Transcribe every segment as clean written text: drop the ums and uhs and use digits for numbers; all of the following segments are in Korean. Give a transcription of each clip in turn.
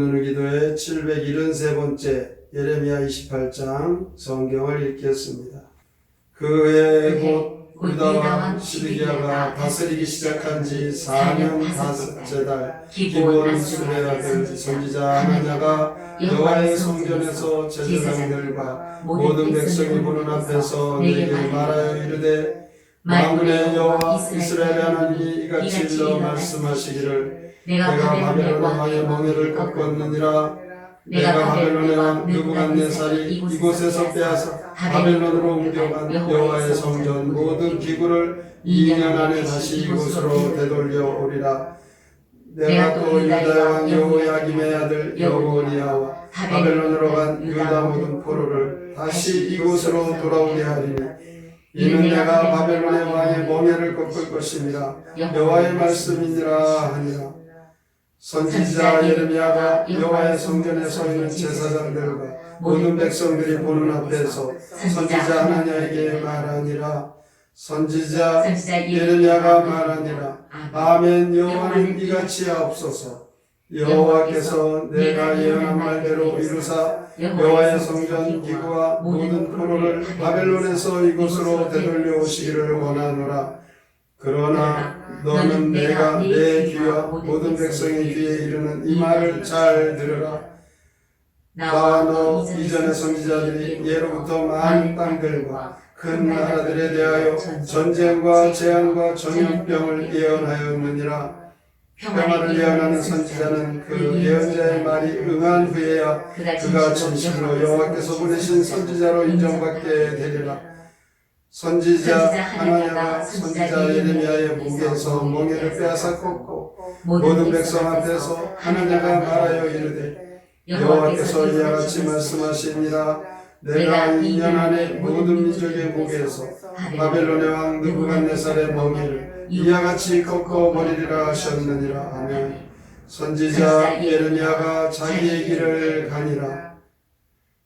듣는 기도의 773번째 예레미야 28장 성경을 읽겠습니다. 그해 곧 유다 왕 시드기야가 다스리기 시작한 지 4년 5째 달 기브온 술의 아들 선지자 하나냐가 여호와의 성전에서 제사장들과 모든 백성이 보는 앞에서 내게 말하여 이르되 만군의 여호와 이스라엘의 하나님이 이같이 일러 말씀하시기를 내가 바벨론 왕의 멍에를 꺾었느니라. 내가 바벨론의 왕 느부갓네살이 이곳에서 빼앗아 바벨론으로 옮겨간 여호와의 성전 모든 기구를 2년 안에 다시 이곳으로 되돌려 오리라. 내가 또 유다의 왕 여호야김의 아들 여고니아와 바벨론으로 간 유다 모든 포로를 다시 이곳으로 돌아오게 하리니 이는 내가 바벨론의 왕의 멍에를 꺾을 것이니라. 여호와의 말씀이니라 하니라. 선지자 예레미야가 여호와의 성전에 서 있는 제사장들과 모든 백성들이 보는 앞에서 선지자 하나냐에게 말하니라. 선지자 예레미야가 말하니라. 아멘. 여호와는 이같이 하옵소서. 여호와께서 내가 예언한 말대로 이루사 여호와의 성전 기구와 모든 포로를 바벨론에서 이곳으로 되돌려 오시기를 원하노라. 그러나 너는 내가 내 귀와 모든 백성의 귀에 이르는 이 말을 잘 들으라. 나와 너 이전의 선지자들이 예로부터 많은 땅들과 큰 나라들에 대하여 전쟁과 재앙과 전염병을 예언하였느니라. 평화를 예언하는 선지자는 그 예언자의 말이 응한 후에야 그가 진실로 여호와께서 보내신 선지자로 인정받게 되리라. 선지자 하나냐가 선지자 예레미야의 목에서 멍에를 빼앗아 꺾고 모든 백성 앞에서 하나냐가 말하여 이르되 여호와께서 이와 같이 말씀하시니라. 내가 2년 안에 모든 민족의 목에서 바벨론의 왕 느부갓네살의 멍에를 이와 같이 꺾어버리리라 하셨느니라. 아멘. 선지자 예레미야가 자기의 길을 가니라.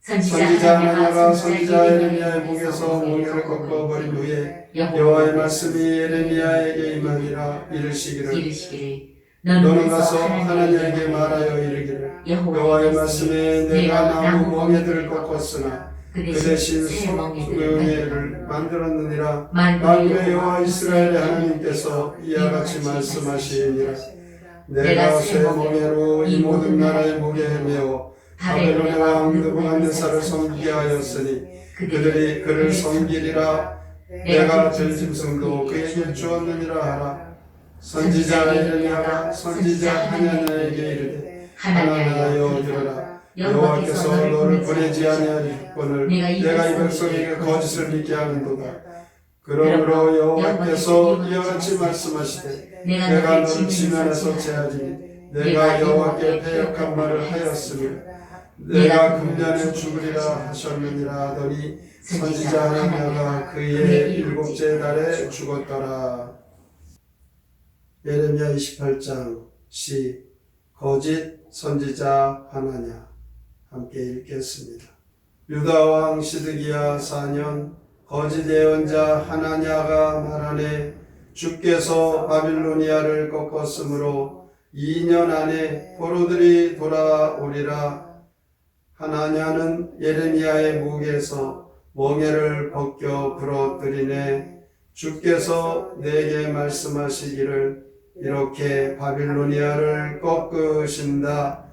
선지자 하나냐가 선지자 예레미야의 목에서 멍에를 꺾어버린 후에 여호와의 말씀이 예레미야에게 임하니라. 이르시기를 너는 가서 하나냐에게 말하여 이르기를 여호와의 말씀에 내가 나무 멍에들을 꺾었으나 그 대신 멍에를 만들었느니라. 만군의 여호와 이스라엘의 하나님께서 이와 같이 말씀하시니라. 내가 새 멍에로 이 모든 나라의 목에 메어 바벨론의 왕 느부갓네살을 섬기게 하였으니 그들이 그를 섬기리라. 내가 들짐승도 그에게 주었느니라 하라. 선지자 예레미야가 선지자 하나냐에게 이르되 하나냐여 들으라. 여호와께서 너를 보내지 아니할 주권을 내가 이 백성에게 거짓을 믿게 하는도다. 그러므로 여호와께서 이와 같이 말씀하시되 내가 너를 지면에서 제하리니 내가 여호와께 패역한 말을 하였으며 내가 금년에 죽으리라 하셨느니라 하더니 선지자 하나냐가 그의 7째 달에 죽었더라. 예레미야 28장 시 거짓 선지자 하나냐 함께 읽겠습니다. 유다 왕 시드기야 4년 거짓 예언자 하나냐가 말하네. 주께서 바빌로니아를 꺾었으므로 2년 안에 포로들이 돌아오리라. 하나냐는 예레미야의 목에서 멍에를 벗겨 부러뜨리네. 주께서 내게 말씀하시기를 이렇게 바빌로니아를 꺾으신다.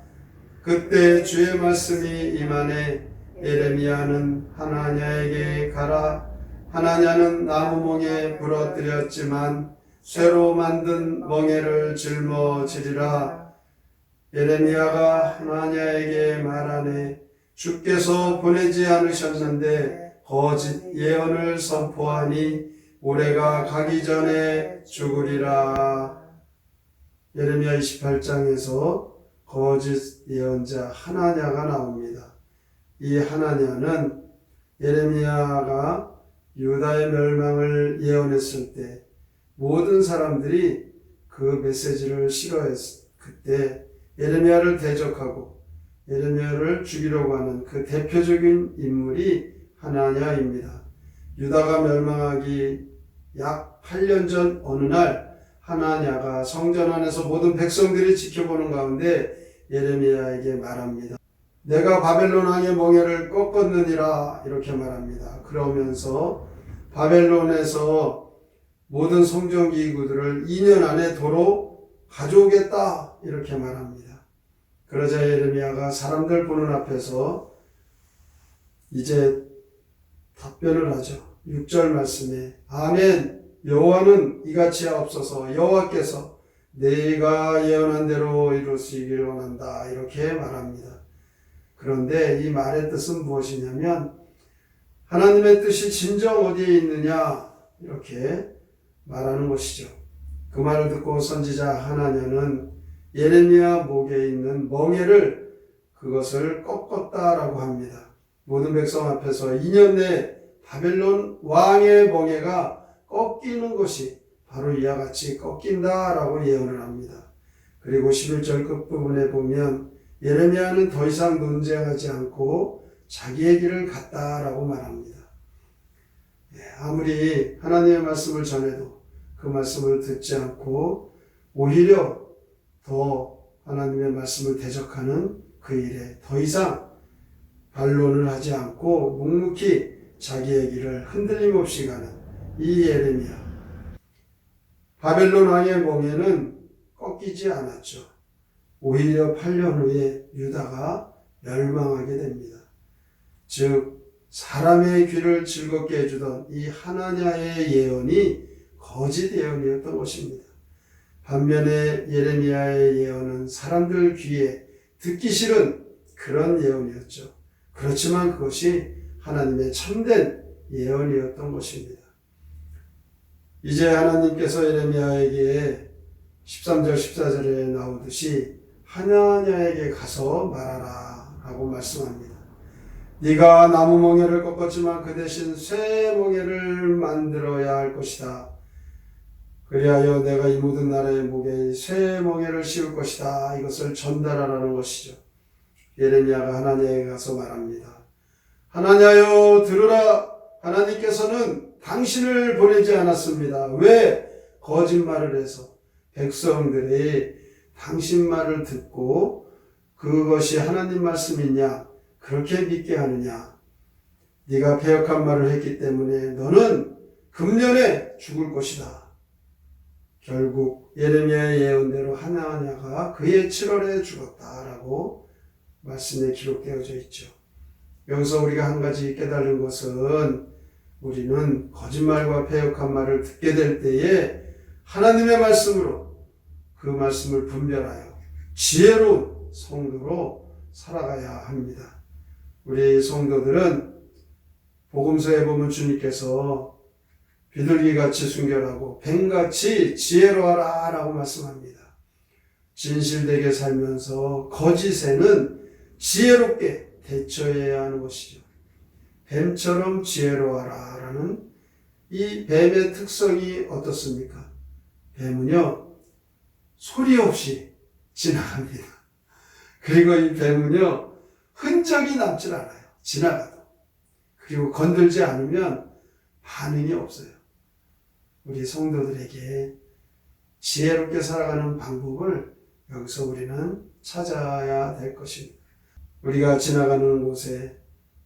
그때 주의 말씀이 임하네. 예레미야는 하나냐에게 가라. 하나냐는 나무멍에 부러뜨렸지만 쇠로 만든 멍에를 짊어지리라. 예레미야가 하나냐에게 말하네. 주께서 보내지 않으셨는데 거짓 예언을 선포하니 올해가 가기 전에 죽으리라. 예레미야 28장에서 거짓 예언자 하나냐가 나옵니다. 이 하나냐는 예레미야가 유다의 멸망을 예언했을 때 모든 사람들이 그 메시지를 싫어했을 그때 예레미야를 대적하고 예레미야를 죽이려고 하는 그 대표적인 인물이 하나냐입니다. 유다가 멸망하기 약 8년 전 어느 날 하나냐가 성전 안에서 모든 백성들이 지켜보는 가운데 예레미야에게 말합니다. 내가 바벨론 왕의 멍에를 꺾었느니라 이렇게 말합니다. 그러면서 바벨론에서 모든 성전기구들을 2년 안에 도로 가져오겠다 이렇게 말합니다. 그러자 예레미야가 사람들 보는 앞에서 이제 답변을 하죠. 6절 말씀에 아멘 여호와는 이같이 하옵소서 여호와께서 내가 예언한 대로 이루시기를 원한다 이렇게 말합니다. 그런데 이 말의 뜻은 무엇이냐면 하나님의 뜻이 진정 어디에 있느냐 이렇게 말하는 것이죠. 그 말을 듣고 선지자 하나냐는 예레미야 목에 있는 멍에를 그것을 꺾었다라고 합니다. 모든 백성 앞에서 2년 내에 바벨론 왕의 멍에가 꺾이는 것이 바로 이와 같이 꺾인다라고 예언을 합니다. 그리고 11절 끝부분에 보면 예레미야는 더 이상 논쟁하지 않고 자기의 길을 갔다라고 말합니다. 아무리 하나님의 말씀을 전해도 그 말씀을 듣지 않고 오히려 더 하나님의 말씀을 대적하는 그 일에 더 이상 반론을 하지 않고 묵묵히 자기의 길을 흔들림 없이 가는 이 예레미야. 바벨론 왕의 멍에는 꺾이지 않았죠. 오히려 8년 후에 유다가 멸망하게 됩니다. 즉 사람의 귀를 즐겁게 해주던 이 하나냐의 예언이 거짓 예언이었던 것입니다. 반면에 예레미야의 예언은 사람들 귀에 듣기 싫은 그런 예언이었죠. 그렇지만 그것이 하나님의 참된 예언이었던 것입니다. 이제 하나님께서 예레미야에게 13절 14절에 나오듯이 하나냐에게 가서 말하라 라고 말씀합니다. 네가 나무 멍에를 꺾었지만 그 대신 쇠 멍에를 만들어야 할 것이다. 그리하여 내가 이 모든 나라의 목에 쇠 멍에를 씌울 것이다. 이것을 전달하라는 것이죠. 예레미야가 하나냐에게 가서 말합니다. 하나냐여 들으라. 하나님께서는 당신을 보내지 않았습니다. 왜 거짓말을 해서 백성들이 당신 말을 듣고 그것이 하나님 말씀이냐 그렇게 믿게 하느냐. 네가 패역한 말을 했기 때문에 너는 금년에 죽을 것이다. 결국 예레미야의 예언대로 하나냐가 그의 7월에 죽었다라고 말씀에 기록되어져 있죠. 여기서 우리가 한 가지 깨달은 것은 우리는 거짓말과 패역한 말을 듣게 될 때에 하나님의 말씀으로 그 말씀을 분별하여 지혜로운 성도로 살아가야 합니다. 우리 성도들은 복음서에 보면 주님께서 비둘기같이 순결하고 뱀같이 지혜로워라 라고 말씀합니다. 진실되게 살면서 거짓에는 지혜롭게 대처해야 하는 것이죠. 뱀처럼 지혜로워라 라는 이 뱀의 특성이 어떻습니까? 뱀은요 소리 없이 지나갑니다. 그리고 이 뱀은요 흔적이 남질 않아요. 지나가도. 그리고 건들지 않으면 반응이 없어요. 우리 성도들에게 지혜롭게 살아가는 방법을 여기서 우리는 찾아야 될 것입니다. 우리가 지나가는 곳에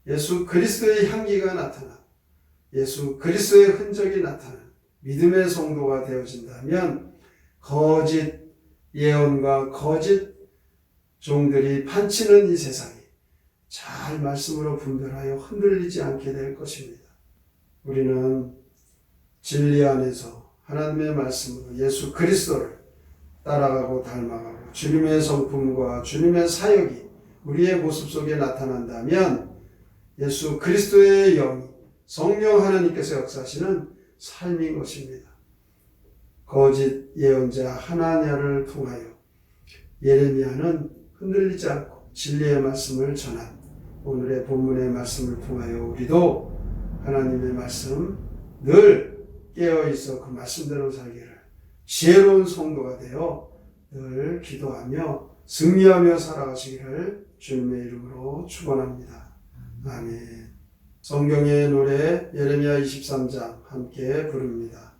예수 그리스도의 향기가 나타나 예수 그리스도의 흔적이 나타나는 믿음의 성도가 되어진다면 거짓 예언과 거짓 종들이 판치는 이 세상에 잘 말씀으로 분별하여 흔들리지 않게 될 것입니다. 우리는 진리 안에서 하나님의 말씀으로 예수 그리스도를 따라가고 닮아가고 주님의 성품과 주님의 사역이 우리의 모습 속에 나타난다면 예수 그리스도의 영이 성령 하나님께서 역사하시는 삶인 것입니다. 거짓 예언자 하나냐를 통하여 예레미야는 흔들리지 않고 진리의 말씀을 전한 오늘의 본문의 말씀을 통하여 우리도 하나님의 말씀 늘 깨어있어 그 말씀대로 살기를 지혜로운 성도가 되어 늘 기도하며 승리하며 살아가시기를 주님의 이름으로 축원합니다. 아멘. 성경의 노래 예레미야 23장 함께 부릅니다.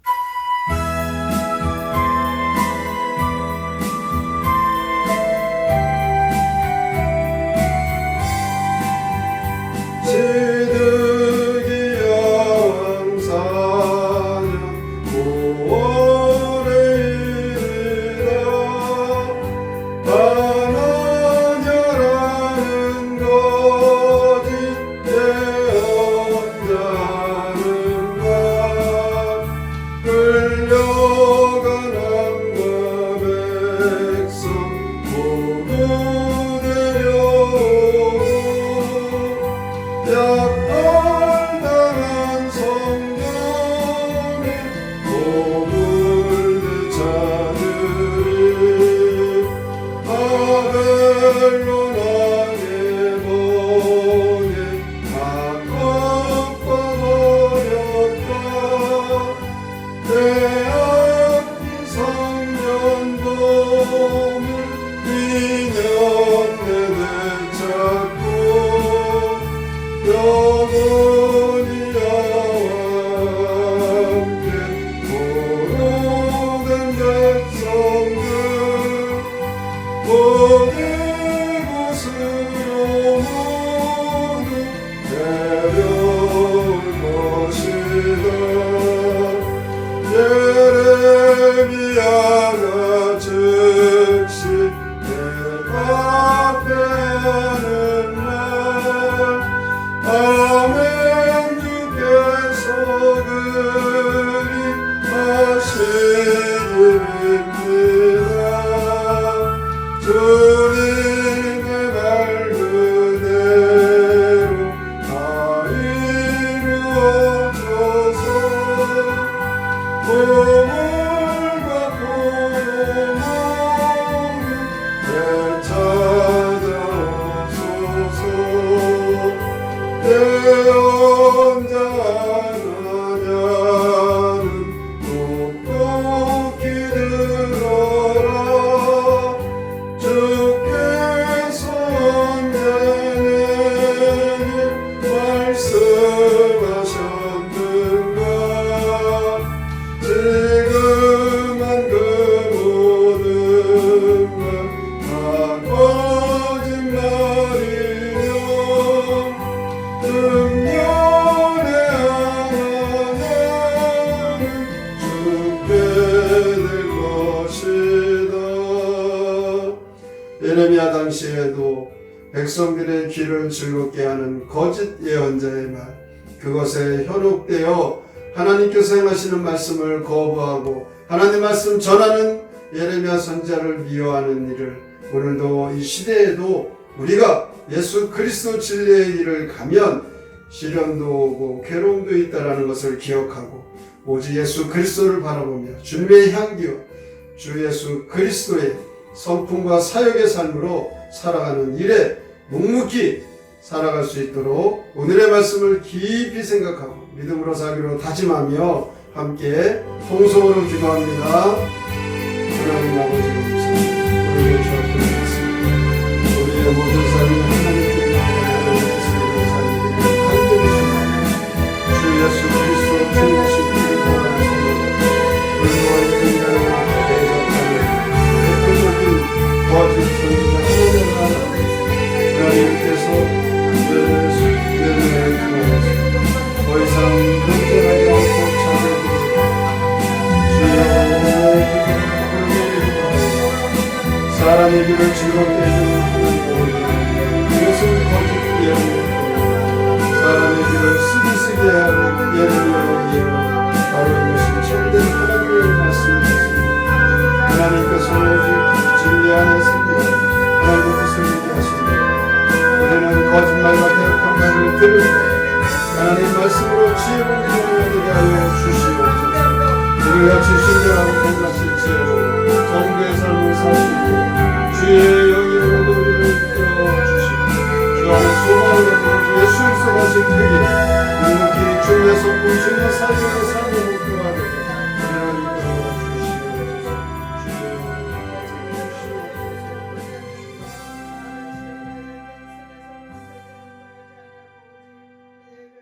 지금은 그 모든 말 다 거짓말이며 금년의 하나는 죽게 될 것이다. 예레미야 당시에도 백성들의 귀를 즐겁게 하는 거짓 예언자의 말, 그것에 현혹되어 하나님께서 행하시는 말씀을 거부하고 하나님 말씀 전하는 예레미야 선지자를 미워하는 일을 오늘도 이 시대에도 우리가 예수 그리스도 진리의 일을 가면 시련도 오고 괴로움도 있다라는 것을 기억하고 오직 예수 그리스도를 바라보며 주님의 향기와 주 예수 그리스도의 성품과 사역의 삶으로 살아가는 일에 묵묵히 살아갈 수 있도록 오늘의 말씀을 깊이 생각하고 믿음으로 살기로 다짐하며 함께 통성으로 기도합니다. 하나님 아버지 감사합니다. 우리의 주옵소서. 우리의 모든 삶이 하나님께 나아가는 삶이 주 예수 그리스도 주님의 십자가를 바라보며 우리와의 인간을 대적하는 대표적인 거짓 선지자 하나님께서 예수님을 통하여서 더 이상 경쟁하지 않고 자녀들이 사람의 길을 즐겁게 해주는 하나님, 이것은 거짓 예언이었고 사람의 길을 쓰게 하는 예언이었기에 바로 이것은 참된 하나님의 말씀이었습니다. 하나님께서 오직 진리 안에 살고 하나님의 뜻을 얘기하십니다. 우리는 거짓말과 대역한 말을 들을 때 하나님 말씀으로 지혜를 되게 하여 주시옵소서. 우리가 같이 신뢰하고 건강하신 지혜로 정도의 삶을 사시고 주의 영광으로 우리를 이끌어 주시고 주 안에 소망을 갖고 예수 그리스도 가신 크기 묵묵히 주의 성품 주의 사역의 삶을